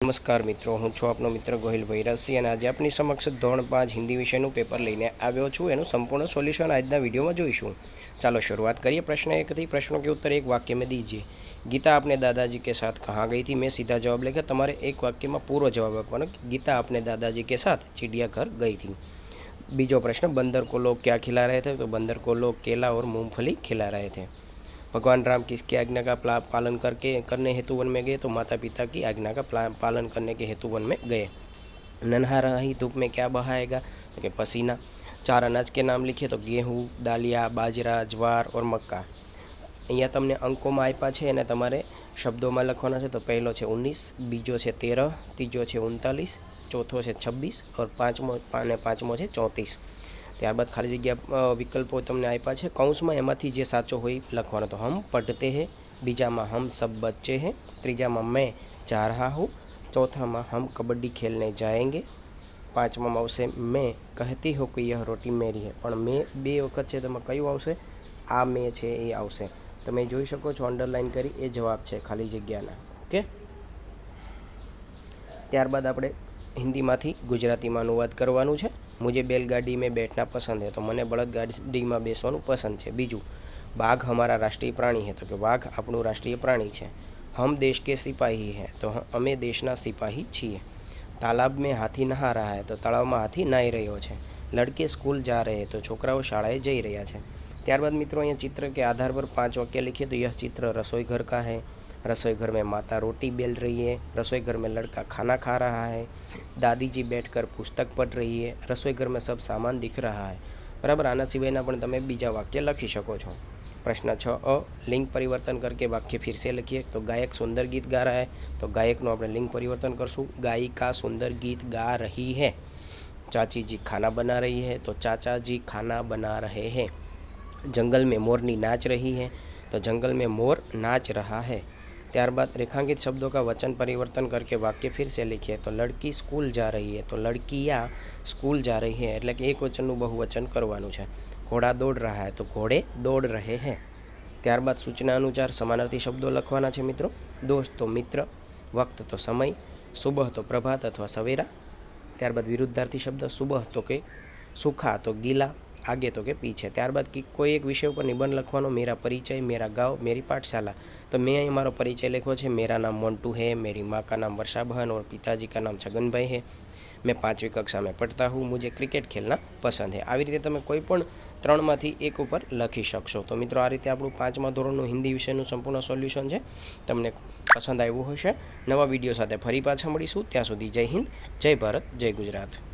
નમસ્કાર મિત્રો, હું છું આપનો મિત્ર ગોહિલ ભૈરસી અને આજે આપની સમક્ષ ધોરણ 5 હિન્દી વિષયનું પેપર લઈને આવ્યો છું। એનું સંપૂર્ણ સોલ્યુશન આજના वीडियो में જોઈશું। चलो शुरुआत करिए। प्रश्न 1 थी। प्रश्नों के उत्तर एक वाक्य में दीजिए। गीता अपने दादाजी के साथ कहाँ गई थी? मैं सीधा जवाब लेकर तुम्हारे एक वाक्य में पूरा जवाब आपको। गीता अपने दादाजी के साथ चिड़ियाघर गई थी। बीजो प्रश्न, बंदर को लोग क्या खिला रहे थे? तो बंदर को लोग केला और मूंगफली खिला रहे थे। भगवान राम किसकी आज्ञा का पालन करने हेतु वन में गए? तो माता पिता की आज्ञा का पालन करने के हेतु वन में गए। नन्हा ही धूप में क्या बहाएगा? तो कि पसीना। 4 अनाज के नाम लिखिए। तो गेहूँ, दालिया, बाजरा, ज्वार और मक्का। अहींया तमने अंकों में आप्या छे अने तमारे शब्दों में लखवाना छे। तो पहलो है 19, बीजो है 13, तीजो है 39, चौथो है 26 और पांचमो है 34। त्यारबाद खाली जग्या विकल्पों तमने आप्या छे। कौंस में एमांथी जे साचो होय लखवानो। तो हम पढ़ते हैं, बीजा में हम सब बच्चे हैं, तीजा में मैं जा रहा हूँ, चौथा में हम कबड्डी खेलने जाएंगे, पांचमा में आवशे मैं कहती हूँ कि यह रोटी मेरी है। पण मैं 2 वखत है, तो कयुं आवशे? आ मैं छे ए आवशे। तमे जोई शको छो अंडरलाइन करी ए जवाब है खाली जग्याना। ओके, त्यारबाद आपणे हिंदी में गुजराती में अनुवाद करवानुं छे। मुझे बैलगाड़ी में बैठना पसंद है। तो मैंने बळदगाड़ी में बेसवानुं पसंद है। बीजू, बाघ हमारा राष्ट्रीय प्राणी है। तो कि बाघ आपणुं राष्ट्रीय प्राणी है। हम देश के सिपाही हैं। तो अमे देशना सिपाही छीए। तालाब में हाथी नहा रहा है। तो तलाव में हाथी नाही रह्यो छे। लड़के स्कूल जा रहे हैं। तो छोकराओ शाळाए जई रह्या छे। त्यारबाद मित्रों अहींया चित्र के आधार पर 5 वाक्य लिखिए। तो यह चित्र रसोई घर का है। रसोई घर में माता रोटी बेल रही है। रसोई घर में लड़का खाना खा रहा है। दादी जी बैठकर पुस्तक पढ़ रही है। रसोई घर में सब सामान दिख रहा है। बराबर। आना सिवायना पण तमे बीजा वाक्य लखी शको छो। प्रश्न 6 लिंग परिवर्तन करके वाक्य फिर से लिखिए। तो गायक सुंदर गीत गा रहा है। तो गायकनो आपणे लिंग परिवर्तन करशुं। गायिका सुंदर गीत गा रही है। चाची जी खाना बना रही है। तो चाचा जी खाना बना रहे हैं। जंगल में मोरनी नाच रही है। तो जंगल में मोर नाच रहा है। त्यारबाद रेखांकित शब्दों का वचन परिवर्तन करके वाक्य फिर से लिखिए। तो लड़की स्कूल जा रही है। तो लड़कियाँ स्कूल जा रही है एटले कि एक वचनનું बहुवचन करवानुं छे। घोड़ा दौड़ रहा है। तो घोड़े दौड़ रहे हैं। त्यारबाद सूचना अनुसार समानार्थी शब्दों लखवाना छे मित्रों। दोस्त तो मित्र, वक्त तो समय, सुबह तो प्रभात अथवा सवेरा। त्यारबाद विरुद्धार्थी शब्द, सुबह तो के सूखा तो गीला, आगे तो के पीछे। त्यारबाद कि कोई एक विषय पर निबंध लखवानो। मेरा परिचय, मेरा गाँव, मेरी पाठशाला। तो मैं अहीं मारो परिचय लिखो है। मेरा नाम मोन्टू है। मेरी माँ का नाम वर्षा बहन और पिताजी का नाम छगन भाई है। मैं 5वीं कक्षा में पढ़ता हूँ। मुझे क्रिकेट खेलना पसंद है। આવી રીતે તમે કોઈ પણ 3માંથી એક ઉપર લખી શકશો। તો મિત્રો આ રીતે આપણું 5મા ધોરણનું હિન્દી વિષયનું સંપૂર્ણ સોલ્યુશન છે। તમને પસંદ આવ્યું હશે। નવા વિડીયો સાથે ફરી પાછા મળીશું। ત્યાં સુધી જય હિન્દ, જય ભારત, જય ગુજરાત।